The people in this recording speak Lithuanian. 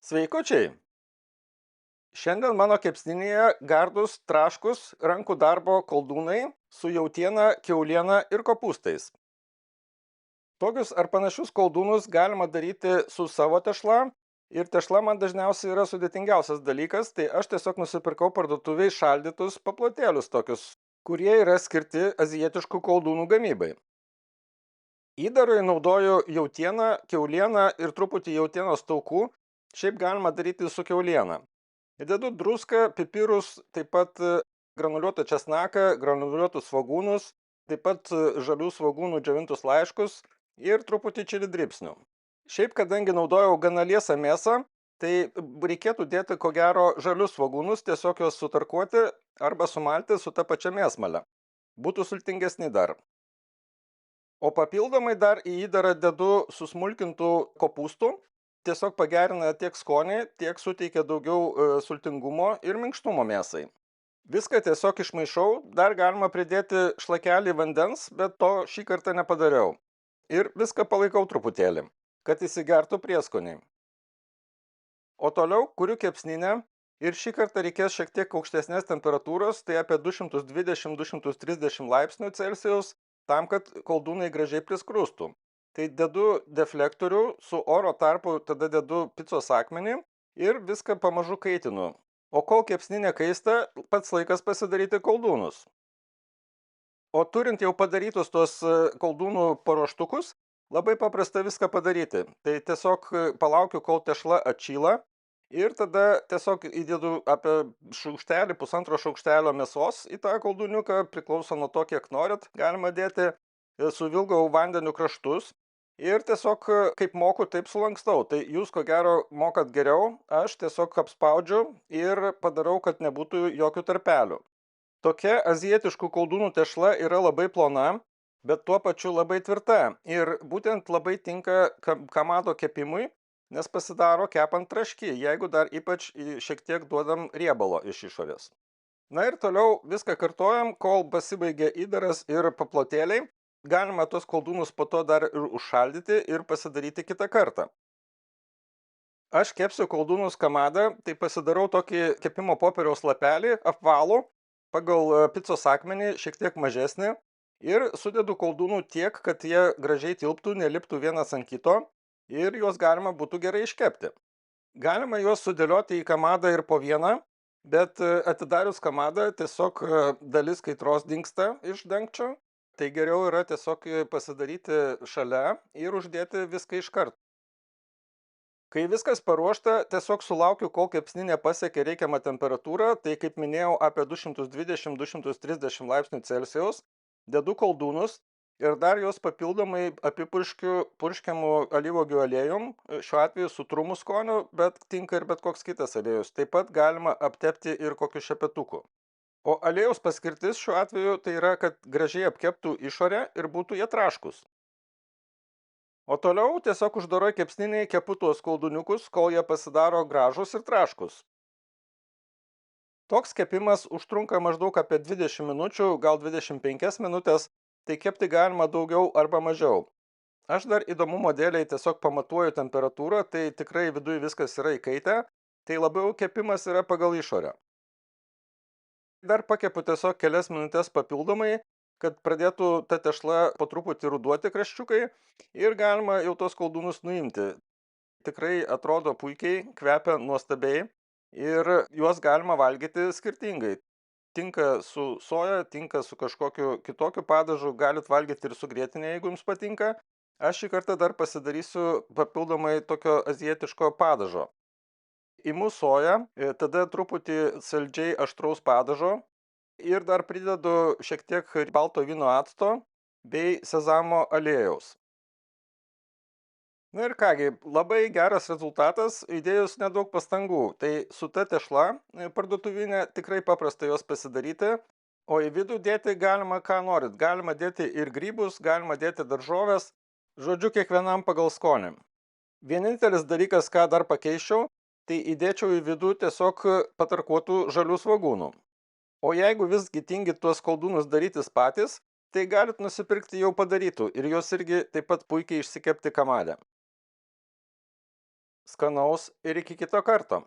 Sveikučiai! Šiandien mano kepsninėje gardūs, traškūs rankų darbo koldūnai su jautiena, kiauliena ir kopūstais. Tokius ar panašius koldūnus galima daryti su savo tešla ir tešla man dažniausiai yra sudėtingiausias dalykas, tai aš tiesiog nusipirkau parduotuviai šaldytus paplotėlius tokius, kurie yra skirti azijietiškų koldūnų gamybai. Įdarui naudoju jautieną, kiaulieną ir truputį jautienos taukų, šiaip galima daryti su kiauliena. Įdedu druską, pipirus, taip pat granuliuotą česnaką, granuliuotus svogūnus, taip pat žalių svogūnų džiovintus laiškus ir truputį čili dribsnių. Šiaip, kadangi naudojau gana liesą mėsą, tai reikėtų dėti ko gero žalius svogūnus, tiesiog juos sutarkuoti arba sumalti su ta pačia mėsmale. Būtų sultingesni dar. O papildomai dar į įdarą dedu susmulkintų kopūstų, tiesiog pagerina tiek skonį, tiek suteikia daugiau sultingumo ir minkštumo mėsai. Viską tiesiog išmaišau, dar galima pridėti šlakelį vandens, bet to šį kartą nepadariau. Ir viską palaikau truputėlį, kad įsigertų prieskoniai. O toliau kuriu kepsninę ir šį kartą reikės šiek tiek aukštesnės temperatūros, tai apie 220-230 laipsnių Celsijaus, tam, kad koldūnai gražiai priskrustų. Tai dedu deflektorių su oro tarpu, tada dedu picos akmenį ir viską pamažu kaitinu. O kol kepsninė kaista, pats laikas pasidaryti koldūnus. O turint jau padarytus tuos koldūnų paruoštukus, labai paprasta viską padaryti. Tai tiesiog palaukiu, kol tešla atšyla ir tada tiesiog įdedu apie šaukštelį, pusantro šaukštelio mėsos į tą koldūniuką, priklauso nuo to, kiek norit, galima dėti, suvilgau vandeniu kraštus. Ir tiesiog kaip moku, taip sulankstau. Tai jūs ko gero mokat geriau, aš tiesiog apspaudžiu ir padarau, kad nebūtų jokių tarpelių. Tokia azijietiškų koldūnų tešla yra labai plona, bet tuo pačiu labai tvirta. Ir būtent labai tinka kamado kepimui, nes pasidaro kepant traški, jeigu dar ypač šiek tiek duodam riebalo iš išorės. Na ir toliau viską kartojam, kol pasibaigia įdaras ir paplotėliai. Galima tos koldūnus po to dar ir užšaldyti ir pasidaryti kitą kartą. Aš kepsiu koldūnus kamadą, tai pasidarau tokį kepimo popieriaus lapelį, apvalų, pagal picos akmenį, šiek tiek mažesnį, ir sudedu koldūnų tiek, kad jie gražiai tilptų, neliptų vienas ant kito ir juos galima būtų gerai iškepti. Galima juos sudėlioti į kamadą ir po vieną, bet atidarius kamadą tiesiog dalis kaitros dingsta iš dangčio. Tai geriau yra tiesiog pasidaryti šalia ir uždėti viską iškart. Kai viskas paruošta, tiesiog sulaukiu, kol kepsninė pasiekia reikiamą temperatūrą, tai kaip minėjau apie 220-230 laipsnių Celsijaus, dedu koldūnus ir dar juos papildomai apipurškiu purškiamu alyvuogių aliejum, šiuo atveju su trumų skoniu, bet tinka ir bet koks kitas aliejus. Taip pat galima aptepti ir kokiu šepetuku. O aliejaus paskirtis šiuo atveju tai yra, kad gražiai apkeptų išorę ir būtų jie traškus. O toliau tiesiog uždaroj kepsninėj kepu tuos koldūniukus, kol jie pasidaro gražus ir traškus. Toks kepimas užtrunka maždaug apie 20 minučių, gal 25 minutės, tai kepti galima daugiau arba mažiau. Aš dar įdomumo dėliai tiesiog pamatuoju temperatūrą, tai tikrai viduje viskas yra įkaitę, tai labiau kepimas yra pagal išorę. Dar pakepu tiesiog kelias minutės papildomai, kad pradėtų ta tešla po truputį ruduoti kraščiukai ir galima jau tos koldūnus nuimti. Tikrai atrodo puikiai, kvepia nuostabiai ir juos galima valgyti skirtingai. Tinka su soja, tinka su kažkokiu kitokiu padažu, galit valgyti ir su grietinė, jeigu jums patinka. Aš šį kartą dar pasidarysiu papildomai tokio azijietiško padažo. Imu soją, tada truputį saldžiai aštraus padažo ir dar pridedu šiek tiek balto vyno acto bei sezamo aliejaus. Na ir kągi, labai geras rezultatas, įdėjus nedaug pastangų. Tai su ta tešla parduotuvinė tikrai paprasta jos pasidaryti, o į vidų dėti galima ką norit. Galima dėti ir grybus, galima dėti daržoves, žodžiu kiekvienam pagal skonį. Vienintelis dalykas, ką dar pakeiščiau, tai įdėčiau į vidų tiesiog patarkuotų žalių svogūnų. O jeigu visgi tingit tuos koldūnus darytis patys, tai galit nusipirkti jau padarytų ir juos irgi taip pat puikiai išsikepti kamade. skanaus ir iki kito karto.